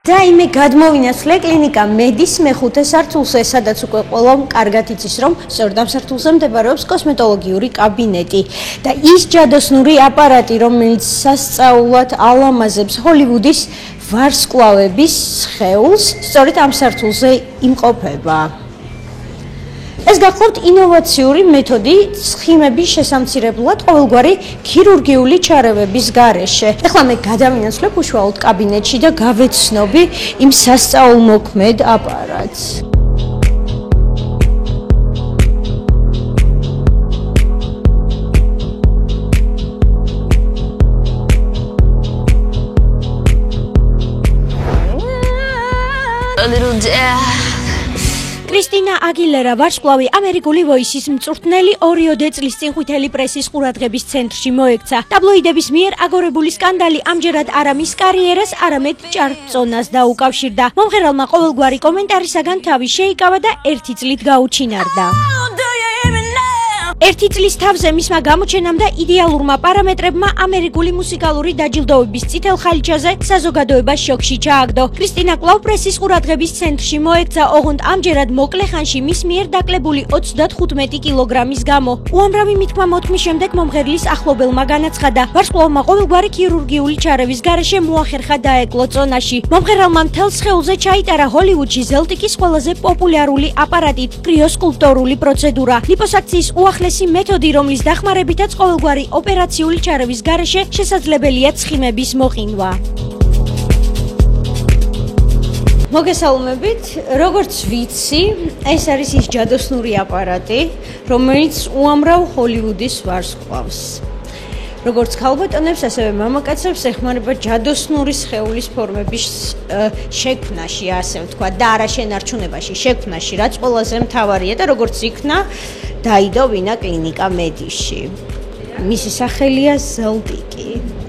Daime გადმოვინაცვლე კლინიკა მედის მეხუთე სართულზე, სადაც უკვე ყველამ კარგად იცის, რომ სწორედ ამ სართულზე მდებარეობს კოსმეტოლოგიური კაბინეტი და ის ჯადოსნური აპარატი, რომელიც სასწაულად ალამაზებს ჰოლივუდის ვარსკვლავების სხეულს, სწორედ ამ სართულზე იმყოფება. ეს გახლავთ ინოვაციური მეთოდი ცხიმების შესამცირებლად ყოველგვარი ქირურგიული ჩარევების გარეშე. ეხლა მე გადავინაცვლებ უშუალოდ კაბინეტში და გავეცნობი იმ სასწაულმოქმედ აპარატს. A little death. კრისტინა აგილერა ვარსკვლავი ამერიკული ვოისის მწვრთნელი 2 წლის წინ ყვითელი პრესის ყურადღების ცენტრში მოექცა. ტაბლოიდების მიერ აგორებული სკანდალი ამჯერად არა მის კარიერას, არამედ ჭარბწონას დაუკავშირდა. მომღერალმა ყოველგვარი კომენტარისაგან თავი შეიკავა და 1 წლით გაუჩინარდა. 1 წლის თავზე მისმა გამოჩენამ და იდეალურმა პარამეტრებმა ამერიკული მუსიკალური დაჯილდოების წითელ ხალიჩაზე საზოგადოება შოკში ჩააგდო. კრისტინა კვლავ პრესის ყურადღების ცენტრში მოექცა, ოღონდ ამჯერად მოკლე ხანში მის მიერ დაკლებული 35 კილოგრამის გამო. უამრავი მითქმა-მოთქმის შემდეგ მომღერლის ახლობელმა განაცხადა, ვარსკვლავმა ყოველგვარი ქირურგიული ჩარევის გარეშე მოახერხა დაეკლო წონაში. მომღერალმა მთელ სხეულზე ჩაიტარა ჰოლივუდში ზელტიკის ყველაზე პოპულარული აპარატით კრიოსკულპტორული პროცედურა. ლიპოსაქციის უახლესი მეთოდი, რომლის დახმარებითაც ყოველგვარი ოპერაციული ჩარევის გარეშე შესაძლებელია ცხიმების მოყინვა. მოგესალმებით, როგორც ვიცი, ეს არის ის ჯადოსნური აპარატი, რომელიც უამრავ ჰოლივუდის ვარსკვლავს. როგორც ქალბატონებს, ასევე მამაკაცებს ეხმარება ჯადოსნური სხეულის ფორმების შექმნაში, ასე ვთქვათ, და არა შენარჩუნებაში, შექმნაში, რაც ყველაზე მთავარია და როგორც იქნა დაიდო ვინა კლინიკა მედიში. მისი სახელია ზელტიკი.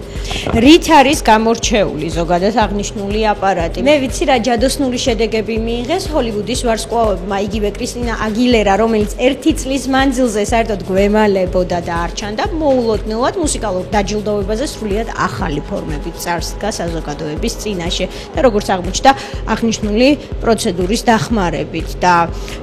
რით არის გამორჩეული ზოგადად აღნიშნული აპარატი. მე ვიცი რა ჯადოსნური შედეგები მიიღეს ჰოლივუდის ვარსკვლავებმა, იგივე კრისტინა აგილერა, რომელიც 1 წლის მანძილზე საერთოდ გვემალებოდა და არჩანდა, მოულოდნელად მუსიკალურ დაჯილდოებაზე სრულიად ახალი ფორმებით წარსდგა საზოგადოების წინაშე და როგორც აღმოჩნდა აღნიშნული პროცედურის დახმარებით და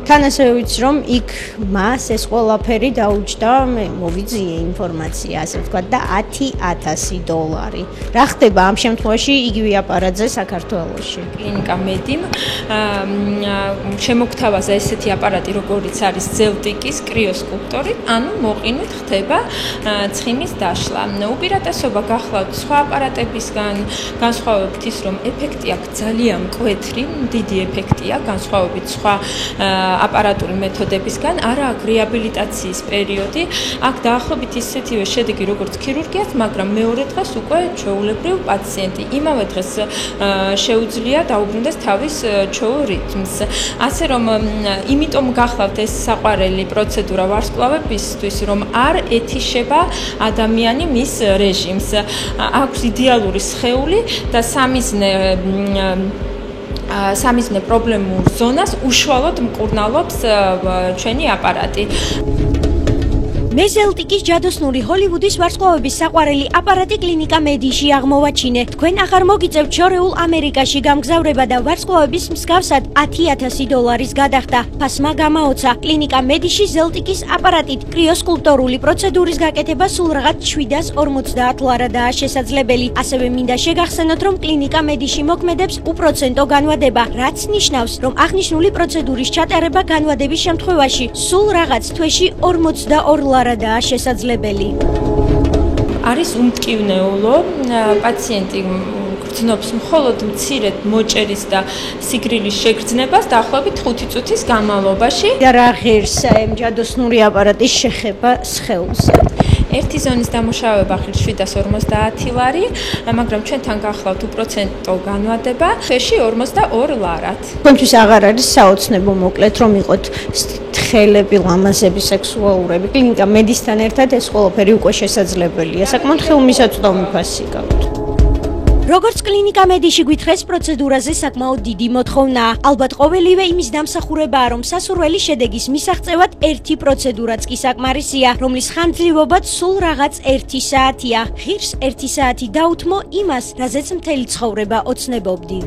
თან ასევე ვიცი, რომ იქ მას ეს ყველაფერი დაუჯდა, მე მოვიძიე ინფორმაცია, ასე ვთქვათ, და $10,000. რა ხდება ამ შემთხვევაში იგივე აპარატზე საქართველოში? კლინიკა მედიმ შემოგთავაზა ესეთი აპარატი, როგორიც არის ზელტიკის კრიოსკულპტორი, ანუ მოყინვით ხდება ცხიმის დაშლა. უპირატესობა გახლავთ სხვა აპარატებისგან, განსხვავებით ის, რომ ეფექტი აქვს ძალიან მკვეთრი, დიდი ეფექტია, განსხვავებით სხვა აპარატული მეთოდებისგან, არა აქვს რეაბილიტაციის პერიოდი, აქ დაახლოებით ისეთივე შედეგი, როგორც ქირურგიაც, მაგრამ მეორე დღეს უკვე ჩვეულებრივ პაციენტი იმავე დღეს შეუძლია დაუბრუნდეს თავის ჩვეულ რიტმს. ასე რომ იმიტომ გახლავთ ეს საყვარელი პროცედურა ვარსკვლავებისთვის, რომ არ ეთიშება ადამიანი მის რეჟიმს. აქვს იდეალური სხეული და სამიზნე პრობლემურ ზონას უშუალოდ მკურნალობს ჩვენი აპარატი. მე ზელტიკის ჯადოსნური ჰოლივუდის ვარსკვლავების საყვარელი აპარატი კლინიკა მედიში აღმოვაჩინე. თქვენ აღარ მოგიწევთ შორეულ ამერიკაში გამგზავრება და ვარსკვლავების მსგავსად $10,000 გადახდა. ფასმა გამაოცა. კლინიკა მედიში ზელტიკის აპარატით კრიოსკულპტორული პროცედურის გაკეთება სულ რაღაც $750 შესაძლებელი. ასევე მინდა შეგახსენოთ, რომ კლინიკა მედიში მოქმედებს უპროცენტო განვადება, რაც ნიშნავს, რომ აღნიშნული პროცედურის ჩატარება განვადების შემთხვევაში სულ რაღაც თვეში $42 შესაძლებელი. არის უმტკივნეულო, პაციენტი გრძნობს მხოლოდ მცირედ მოჭერის და სიგრილის შეგრძნებას დაახლოებით 5 წუთის განმავლობაში. და რა ღირსა ამ ჯადოსნური აპარატის შეხება სხეულზე? ერთი ზონის დამუშავება ღირს $750, მაგრამ ჩვენთან გახლავთ უპროცენტო განვადება, თვეში $42. თქვენთვის აღარ არის საოცნებო მოკლედ, რომ იყოთ ხელები, ლამაზები, სექსუალურები. კლინიკა მედისთან ერთად ეს ყველაფერი უკვე შესაძლებელია. საკმაოდ ხელმისაწვდომი ფასი გაქვთ. როგორც კლინიკა მედიში გვითხრეს პროცედურაზე საკმაოდ დიდი მოთხოვნაა. ალბათ ყოველივე იმის დამსახურებაა, რომ სასურველი შედეგის მისაღწევად ერთი პროცედურაც კი საკმარისია, რომლის ხანძრივობაც სულ რაღაც 1 საათია. ღირს 1 საათი დაუთმო იმას, რაზეც მთელი ცხოვრება ოცნებობდი.